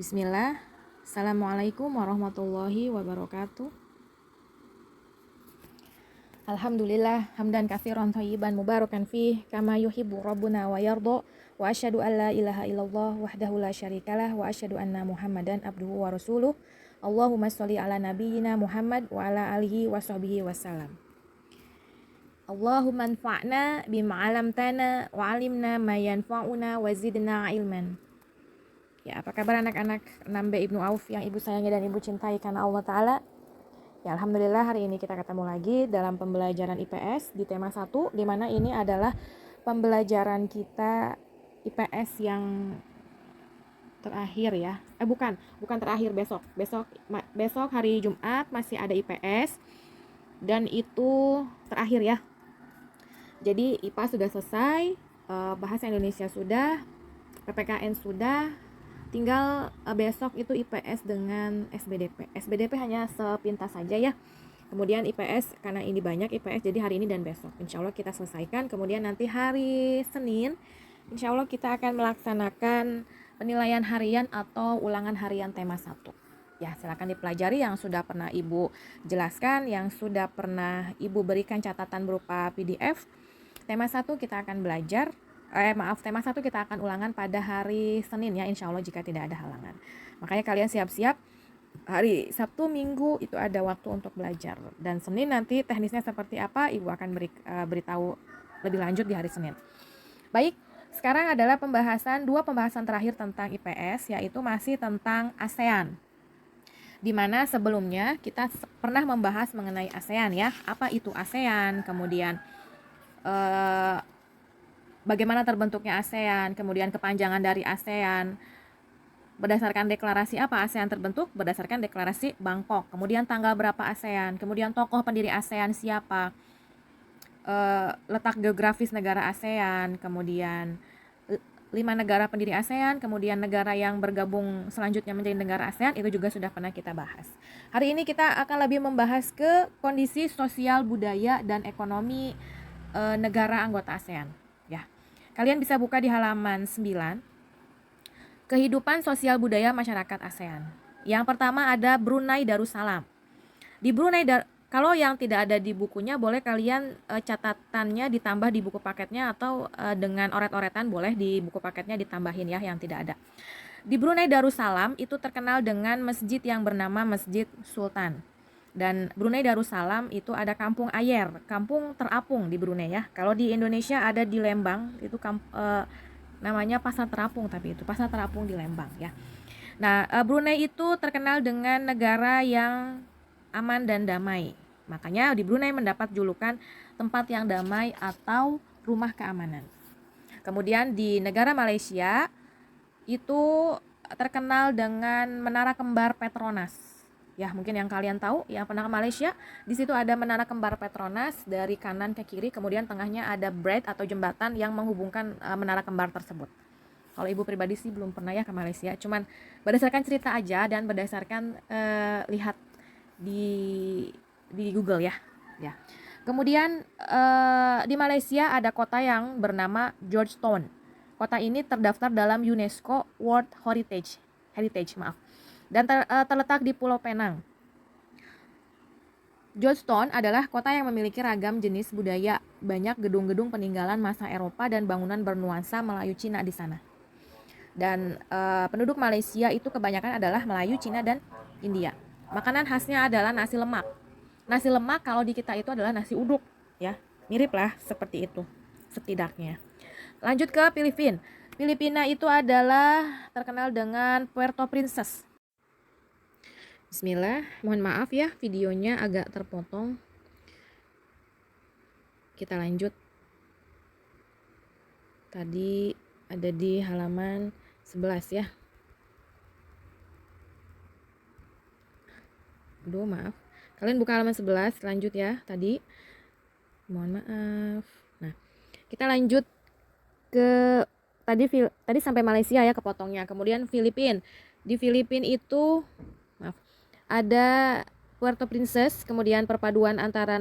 Bismillah. Assalamualaikum warahmatullahi wabarakatuh. Alhamdulillah hamdan katsiran thayyiban mubarakan fih kama yuhibbu rabbuna wa yardha wa asyhadu an la ilaha illallah wahdahu la syarikalah wa asyhadu anna Muhammadan abduhu wa rasuluh. Allahumma sholli ala nabiyyina Muhammad wa ala alihi wa sahbihi wasallam. Allahumma anfa'na bima 'allamtana wa 'allimna ma yanfa'una wa zidna ilman. Ya, apa kabar anak-anak 6B Ibnu Auf yang ibu sayangi dan ibu cintai karena Allah Ta'ala? Ya, alhamdulillah hari ini kita ketemu lagi dalam pembelajaran IPS di tema 1, di mana ini adalah pembelajaran kita IPS yang terakhir ya. Bukan terakhir, besok hari Jumat masih ada IPS dan itu terakhir ya. Jadi IPA sudah selesai, bahasa Indonesia sudah, PPKN sudah. Tinggal besok itu IPS dengan SBDP. SBDP hanya sepintas saja ya. Kemudian IPS, karena ini banyak IPS, jadi hari ini dan besok insya Allah kita selesaikan. Kemudian nanti hari Senin insya Allah kita akan melaksanakan penilaian harian atau ulangan harian tema 1. Ya, silakan dipelajari yang sudah pernah ibu jelaskan, yang sudah pernah ibu berikan catatan berupa PDF. Tema 1 kita akan belajar. Tema 1 kita akan ulangan pada hari Senin ya, insya Allah jika tidak ada halangan. Makanya kalian siap-siap, hari Sabtu, Minggu itu ada waktu untuk belajar. Dan Senin nanti teknisnya seperti apa, ibu akan beritahu lebih lanjut di hari Senin. Baik, sekarang adalah dua pembahasan terakhir tentang IPS, yaitu masih tentang ASEAN. Dimana sebelumnya kita pernah membahas mengenai ASEAN ya, apa itu ASEAN, kemudian bagaimana terbentuknya ASEAN, kemudian kepanjangan dari ASEAN. Berdasarkan deklarasi apa ASEAN terbentuk? Berdasarkan deklarasi Bangkok. Kemudian tanggal berapa ASEAN? Kemudian tokoh pendiri ASEAN siapa? Letak geografis negara ASEAN, kemudian 5 negara pendiri ASEAN, kemudian negara yang bergabung selanjutnya menjadi negara ASEAN, itu juga sudah pernah kita bahas. Hari ini kita akan lebih membahas ke kondisi sosial, budaya, dan ekonomi negara anggota ASEAN. Ya, kalian bisa buka di halaman 9. Kehidupan sosial budaya masyarakat ASEAN. Yang pertama ada Brunei Darussalam. Di Brunei kalau yang tidak ada di bukunya boleh kalian catatannya ditambah di buku paketnya, atau dengan oret-oretan boleh di buku paketnya ditambahin ya yang tidak ada. Di Brunei Darussalam itu terkenal dengan masjid yang bernama Masjid Sultan. Dan Brunei Darussalam itu ada kampung ayer, kampung terapung di Brunei ya. Kalau di Indonesia ada di Lembang, itu namanya Pasar Terapung, tapi itu Pasar Terapung di Lembang ya. Nah, Brunei itu terkenal dengan negara yang aman dan damai. Makanya di Brunei mendapat julukan tempat yang damai atau rumah keamanan. Kemudian di negara Malaysia itu terkenal dengan Menara Kembar Petronas. Ya, mungkin yang kalian tahu, yang pernah ke Malaysia, di situ ada Menara Kembar Petronas dari kanan ke kiri, kemudian tengahnya ada bridge atau jembatan yang menghubungkan menara kembar tersebut. Kalau ibu pribadi sih belum pernah ya ke Malaysia, cuman berdasarkan cerita aja dan berdasarkan lihat di Google ya. Ya. Kemudian di Malaysia ada kota yang bernama Georgetown. Kota ini terdaftar dalam UNESCO World Heritage, dan terletak di Pulau Penang. Georgetown adalah kota yang memiliki ragam jenis budaya, banyak gedung-gedung peninggalan masa Eropa dan bangunan bernuansa Melayu Cina di sana. Dan penduduk Malaysia itu kebanyakan adalah Melayu, Cina, dan India. Makanan khasnya adalah nasi lemak. Nasi lemak kalau di kita itu adalah nasi uduk, ya, mirip lah seperti itu setidaknya. Lanjut ke Filipina. Filipina itu adalah terkenal dengan Puerto Princess. Bismillah, mohon maaf ya videonya agak terpotong. Kita lanjut. Tadi ada di halaman 11 ya. Aduh, maaf. Kalian buka halaman 11, lanjut ya tadi. Mohon maaf. Nah, kita lanjut ke tadi sampai Malaysia ya kepotongnya. Kemudian Filipina. Di Filipina itu ada Puerto Princess, kemudian perpaduan antara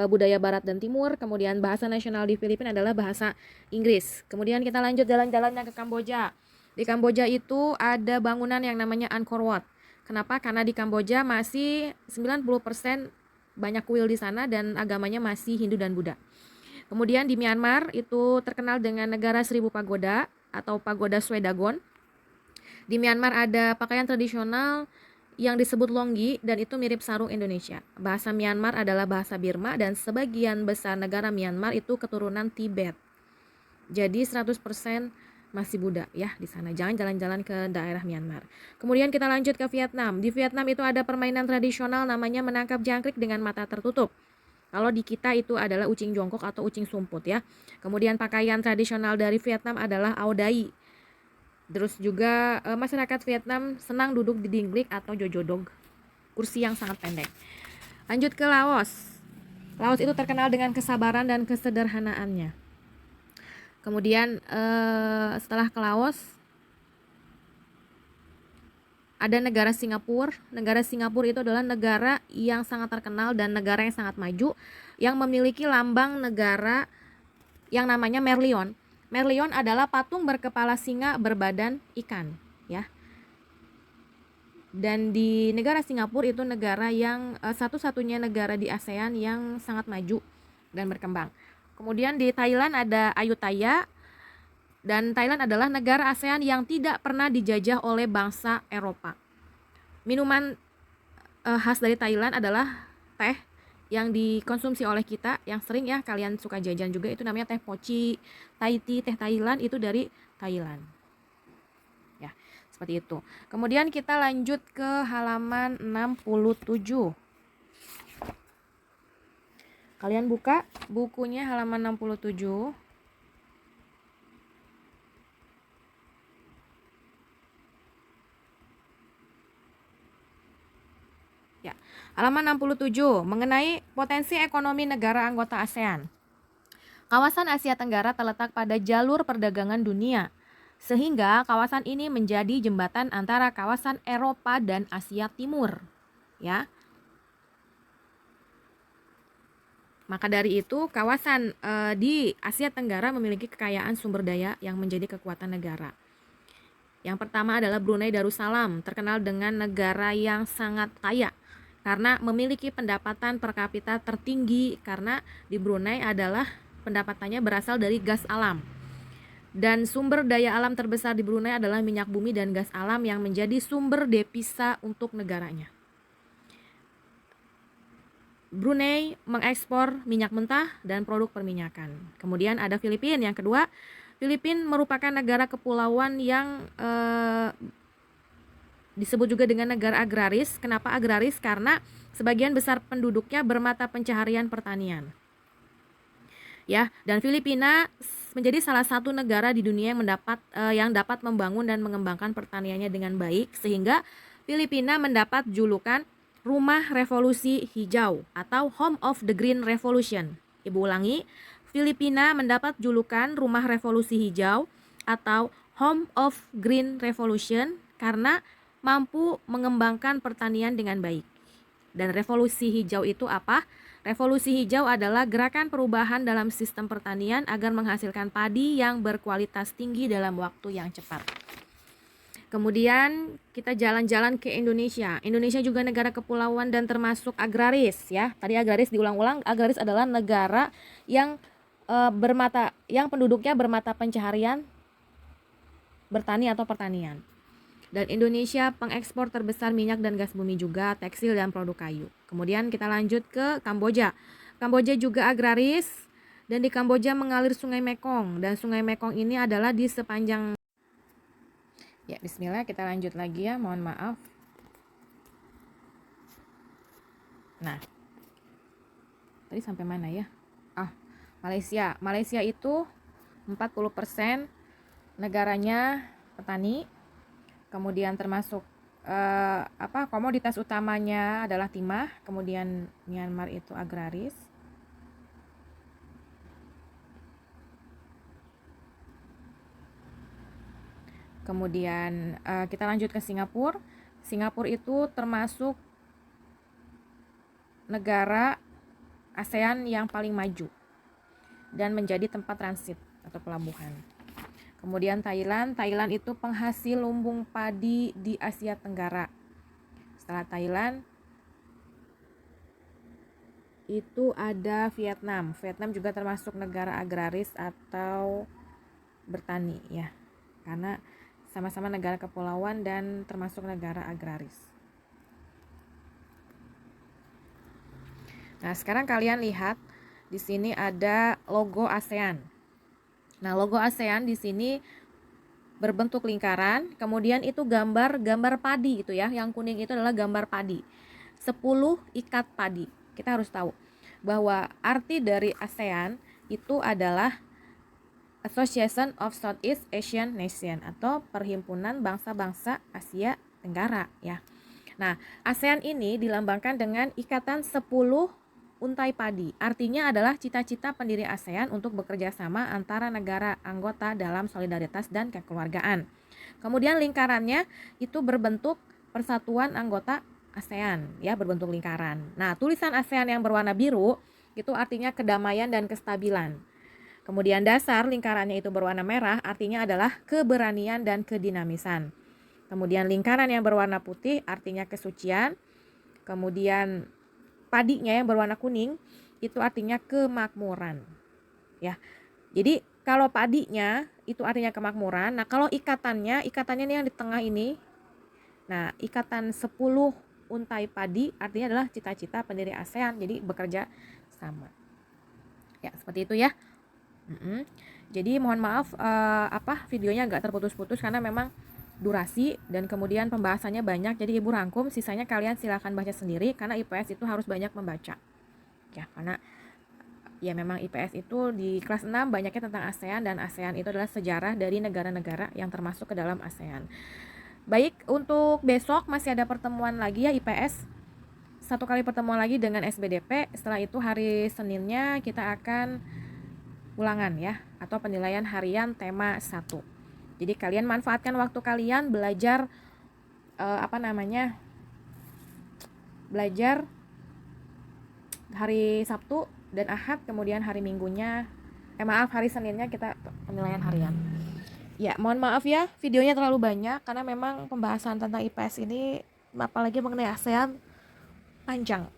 budaya barat dan timur, kemudian bahasa nasional di Filipina adalah bahasa Inggris. Kemudian kita lanjut jalan-jalannya ke Kamboja. Di Kamboja itu ada bangunan yang namanya Angkor Wat. Kenapa? Karena di Kamboja masih 90% banyak kuil di sana dan agamanya masih Hindu dan Buddha. Kemudian di Myanmar itu terkenal dengan negara 1000 pagoda atau pagoda Swedagon. Di Myanmar ada pakaian tradisional yang disebut longgi dan itu mirip sarung Indonesia. Bahasa Myanmar adalah bahasa Burma dan sebagian besar negara Myanmar itu keturunan Tibet. Jadi 100% masih Buddha ya di sana. Jangan jalan-jalan ke daerah Myanmar. Kemudian kita lanjut ke Vietnam. Di Vietnam itu ada permainan tradisional namanya menangkap jangkrik dengan mata tertutup. Kalau di kita itu adalah ucing jongkok atau ucing sumput ya. Kemudian pakaian tradisional dari Vietnam adalah ao dai. Terus juga masyarakat Vietnam senang duduk di dinglik atau jojodog, kursi yang sangat pendek. Lanjut ke Laos. Laos itu terkenal dengan kesabaran dan kesederhanaannya. Kemudian setelah ke Laos ada negara Singapura. Negara Singapura itu adalah negara yang sangat terkenal dan negara yang sangat maju yang memiliki lambang negara yang namanya Merlion. Merlion adalah patung berkepala singa berbadan ikan, ya. Dan di negara Singapura itu negara yang satu-satunya negara di ASEAN yang sangat maju dan berkembang. Kemudian di Thailand ada Ayutthaya, dan Thailand adalah negara ASEAN yang tidak pernah dijajah oleh bangsa Eropa. Minuman khas dari Thailand adalah teh yang dikonsumsi oleh kita, yang sering ya kalian suka jajan juga, itu namanya teh poci, Thai tea, teh Thailand, itu dari Thailand. Ya, seperti itu. Kemudian kita lanjut ke halaman 67. Kalian buka bukunya halaman 67. Ya, halaman 67 mengenai potensi ekonomi negara anggota ASEAN. Kawasan Asia Tenggara terletak pada jalur perdagangan dunia, sehingga kawasan ini menjadi jembatan antara kawasan Eropa dan Asia Timur. Ya. Maka dari itu, kawasan di Asia Tenggara memiliki kekayaan sumber daya yang menjadi kekuatan negara. Yang pertama adalah Brunei Darussalam, terkenal dengan negara yang sangat kaya karena memiliki pendapatan per kapita tertinggi, karena di Brunei adalah pendapatannya berasal dari gas alam. Dan sumber daya alam terbesar di Brunei adalah minyak bumi dan gas alam yang menjadi sumber devisa untuk negaranya. Brunei mengekspor minyak mentah dan produk perminyakan. Kemudian ada Filipina yang kedua. Filipina merupakan negara kepulauan yang disebut juga dengan negara agraris. Kenapa agraris? Karena sebagian besar penduduknya bermata pencaharian pertanian. Ya, dan Filipina menjadi salah satu negara di dunia yang dapat membangun dan mengembangkan pertaniannya dengan baik, sehingga Filipina mendapat julukan Rumah Revolusi Hijau atau Home of the Green Revolution. Ibu ulangi, Filipina mendapat julukan Rumah Revolusi Hijau atau Home of Green Revolution karena mampu mengembangkan pertanian dengan baik. Dan revolusi hijau itu apa? Revolusi hijau adalah gerakan perubahan dalam sistem pertanian agar menghasilkan padi yang berkualitas tinggi dalam waktu yang cepat. Kemudian kita jalan-jalan ke Indonesia. Indonesia juga negara kepulauan dan termasuk agraris ya. Tadi agraris diulang-ulang. Agraris adalah negara yang yang penduduknya bermata pencaharian bertani atau pertanian. Dan Indonesia pengekspor terbesar minyak dan gas bumi juga, tekstil dan produk kayu. Kemudian kita lanjut ke Kamboja. Kamboja juga agraris dan di Kamboja mengalir Sungai Mekong, dan Sungai Mekong ini adalah di sepanjang. Ya, bismillah, kita lanjut lagi ya, mohon maaf. Nah, tadi sampai mana ya? Malaysia. Malaysia itu 40% negaranya petani. Kemudian termasuk komoditas utamanya adalah timah. Kemudian Myanmar itu agraris. Kemudian kita lanjut ke Singapura. Singapura itu termasuk negara ASEAN yang paling maju dan menjadi tempat transit atau pelabuhan. Kemudian Thailand itu penghasil lumbung padi di Asia Tenggara. Setelah Thailand itu ada Vietnam. Vietnam juga termasuk negara agraris atau bertani ya. Karena sama-sama negara kepulauan dan termasuk negara agraris. Nah, sekarang kalian lihat di sini ada logo ASEAN. Nah, logo ASEAN di sini berbentuk lingkaran, kemudian itu gambar padi gitu ya. Yang kuning itu adalah gambar padi. 10 ikat padi. Kita harus tahu bahwa arti dari ASEAN itu adalah Association of Southeast Asian Nation atau Perhimpunan Bangsa-Bangsa Asia Tenggara ya. Nah, ASEAN ini dilambangkan dengan ikatan 10 untai padi. Artinya adalah cita-cita pendiri ASEAN untuk bekerja sama antara negara anggota dalam solidaritas dan kekeluargaan. Kemudian lingkarannya itu berbentuk persatuan anggota ASEAN ya, berbentuk lingkaran. Nah, tulisan ASEAN yang berwarna biru itu artinya kedamaian dan kestabilan. Kemudian dasar lingkarannya itu berwarna merah artinya adalah keberanian dan kedinamisan. Kemudian lingkaran yang berwarna putih artinya kesucian. Kemudian padinya yang berwarna kuning itu artinya kemakmuran. Ya. Jadi kalau padinya itu artinya kemakmuran. Nah, kalau ikatannya ini yang di tengah ini. Nah, ikatan 10 untai padi artinya adalah cita-cita pendiri ASEAN. Jadi bekerja sama. Ya, seperti itu ya. Jadi mohon maaf videonya agak terputus-putus karena memang durasi dan kemudian pembahasannya banyak, jadi ibu rangkum, sisanya kalian silakan baca sendiri karena IPS itu harus banyak membaca ya, karena ya memang IPS itu di kelas 6 banyaknya tentang ASEAN dan ASEAN itu adalah sejarah dari negara-negara yang termasuk ke dalam ASEAN. Baik, untuk besok masih ada pertemuan lagi ya IPS, satu kali pertemuan lagi dengan SBDP. Setelah itu hari Seninnya kita akan ulangan ya, atau penilaian harian tema 1. Jadi kalian manfaatkan waktu kalian belajar belajar hari Sabtu dan Ahad, kemudian hari Minggunya hari Seninnya kita penilaian harian. Ya, mohon maaf ya videonya terlalu banyak karena memang pembahasan tentang IPS ini apalagi mengenai ASEAN panjang.